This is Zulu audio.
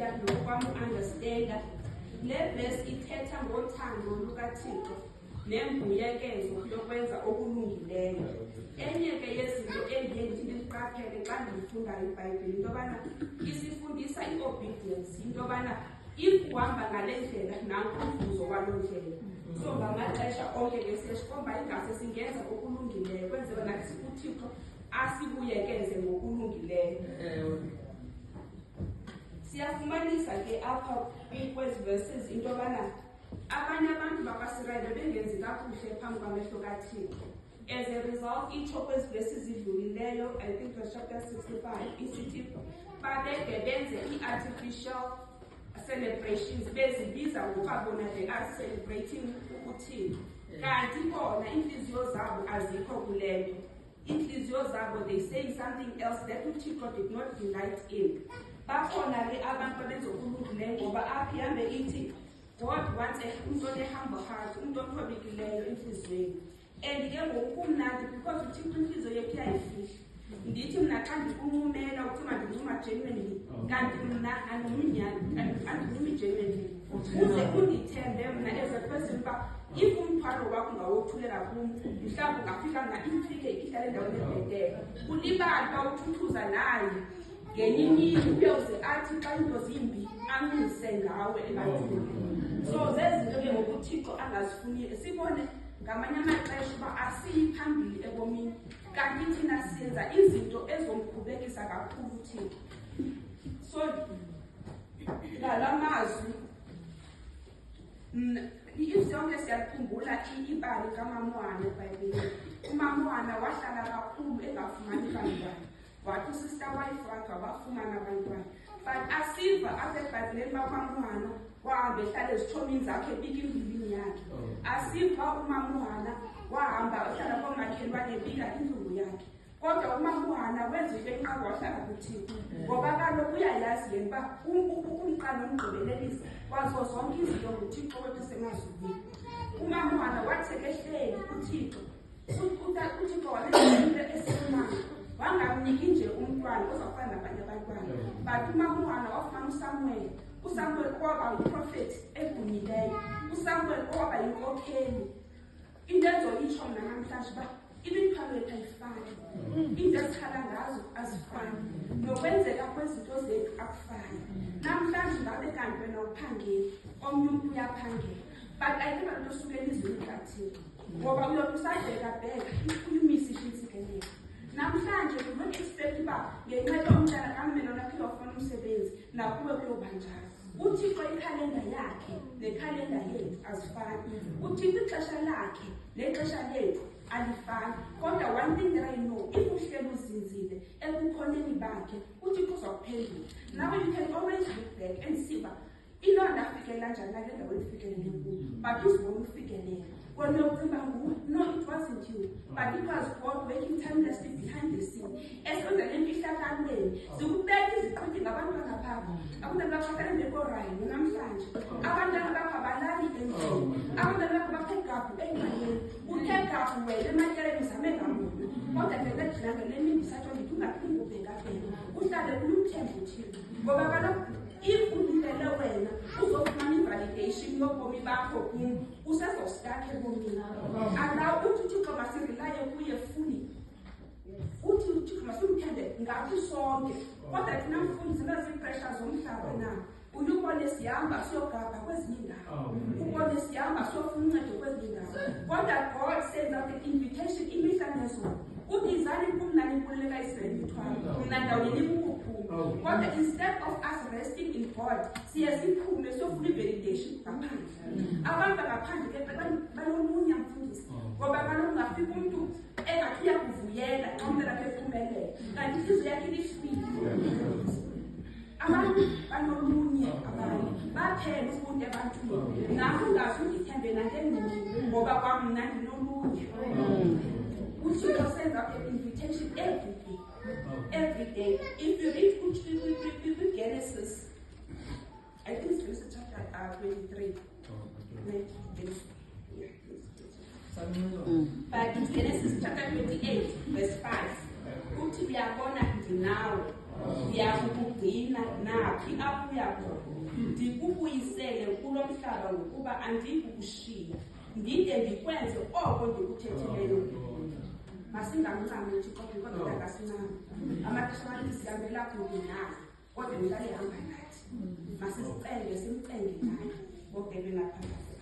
ukujula nokwami understanda. Le verse ithetha ngothando lukaThixo nembuyekezo yokwenza okulungileyo. Enye ke yezinto engiye ndiqaphele xa ndifunda iBhayibheli into yobana isifundisa i-obedience, into yobana if uhamba ngale ndlela nanku umvuzo waloo ndlela. So ngamaxesha onke ke siyasikomba ingase singenza okulungileyo kwenzela nathi uThixo asibuyekeze ngokulungileyo. Siyafumanisa ke apha kwezi verses into yobana abanye abantu bakwaSirayeli bengenzi kakuhle phambi kwamehlo kaThixo. As a result, itsho kwezi verses idlulileyo, I think verse chapter 65, isithi babeke benze i-artificial celebrations bezibiza ngoba bona they are celebrating uThixo. Kanti bona inhliziyo zabo azikho kulento. Inhliziyo zabo they say something else that uThixo did not delight in. Bakhona ke abantu abezokulungileyo ngoba apha ihambe ithi God wants umuntu onehumble heart, umuntu othobekileyo enhliziyweni. And ke ngokumnandi because uThixo inhliziyo yethu iyayifihla. Ndithi mna xa ndikunqumela ukuba ndincuma genuinely kanti mna andinqumi genuinely. Uze undithembe mna as a person uba if umthwalo wakho ungawothulela kum mhlawumbi ungafika mna ifike ihlale endaweni ebhetele. Ulibali uba uthuthuza naye ngenye imini uyawuze athi xa into zimbi amise ngawe ebantwini. So zezinto ke ngokuThixo angazifuniyo sibone ngamanye amaxesha uba asiyi phambili ebomini kanti thina siyenza izinto ezomkhubekisa kakhulu uThixo. So ngala mazwi zonke siyakhumbula ibali kaMamwana eBhayibhelini. uMamwana wahlala kakhulu engafumani bantwana, wathi usister wife wakhe wabafumana abantwana. But asiva apha eBhayibhelini baMamwana wahamba ehlala ezithomini zakhe ebika imbilini yakhe. Asiva uMamwana wahamba ehlala komakhelwane ebika intlungu yakhe. Kodwa uMamwana wenza into enqaba wahlala kuThixo ngoba kaloku uyayazi yena uba umqalo nomgqibelelisi kwazo zonke izinto nguThixo wethu semazulwini. uMamwana wathi kehleli kuThixo uThixo walenza esimanga wangamniki nje umntwana ozafana nabanye abantwana. But uMamwana wafumana uSamuel. uSamuel kwaba yiprofethi edumileyo. uSamuel kwaba yinkokheli. Into ezoyitsho mna namhlanje uba imithwalo yethu ayifani, into ezikhala ngazo azifani, nokwenzeka kwezinto zethu akufani. Namhlanje ngabe kanti wena uphangeli, omnye umuntu uyaphangela, but ayikho lento osuke elizweni likaThixo ngoba uyothi usabheka uyimisa inhliziyo. Namhlanje we don't expect uba ngenxa yomntana kamele nakho wafuna umsebenzi nakuwe kuyoba njalo. uThixo ikhalenda yakhe nekhalenda yethu azifani. uThixo ixesha lakhe nexesha lethu alifani. Kodwa one thing that I know, if uhleli uzinzile ekukhoneni bakhe uThixo uzakuphendula. Now you can always look back and see uba ilo ndafikelela njani nale ndawo endifikelele kuyo, but uzibona ufikelela. When you think no, it wasn't you, but it was God working timelessly behind the scene. Esenza le mfihlakalweni zikubeka iziqhuti ngabantwana bakho. Abantwana bakho bahlala bekorayini namhlanje. Abantwana bakho abalali endlini. Abantwana bakho baphegaphu engqaleni. Uphegaphu wena ematyaleni uzame ngamuntu. Kodwa ngeke thina le mini satsho ndithi ungaphinde ubhekabheka. Uhlale kulumthembu uThixo. Ngoba kaloku if ulindele wena uzofumana ivalidation yobomi bakho kum usezostake ebomini. Allow uThixo masirelaye kuye fully. Uthi uThixo masimthembe ngathi sonke. Kodwa thina mfundi zinezipressure zomhlaba na. Uyubone sihamba siyogabha kwezinye indawo. Ubone sihamba siyofuna uncedo kwezinye indawo. Kodwa God sends out the invitation imihla nezolo. Udizani kumnani kuleka Israel mithwalo. Mna ndawonye nibukuphuma. Kodwa instead of us resting in God, siyasiphume siyofuna validation ngaphandle. Abantu ngaphandle ke banomunya mfundisi. Ngoba kaloku ungafika umuntu engathi uyakuvuyela xa umuntu lakhe ephumelele. Kanti inhliziyo yakhe ilifile. Abantu banomunye abanye baphela ufunde ebantwini. Ngakho ungazi undithembe nantengqini ngoba kwamna ndinolunye. uThixo sends out an invitation every day. Every day. If you read Genesis, I think it's Genesis chapter 23. But in Genesis chapter 28, verse 5, uthi uyabona ndinawe, uyakugcina naphi apho uya khona, ndikubuyisele kulo mhlaba ngokuba andikukushiya, ndide ndikwenze oko ndikuthethileyo. Masingamncami uThixo kodwa akasincami. Amaxesha amaninzi sihambela kude naye, kodwa mhlawumbe ehamba nathi. Masisicenge, simcenge naye, ngoku ke bengaphakathi.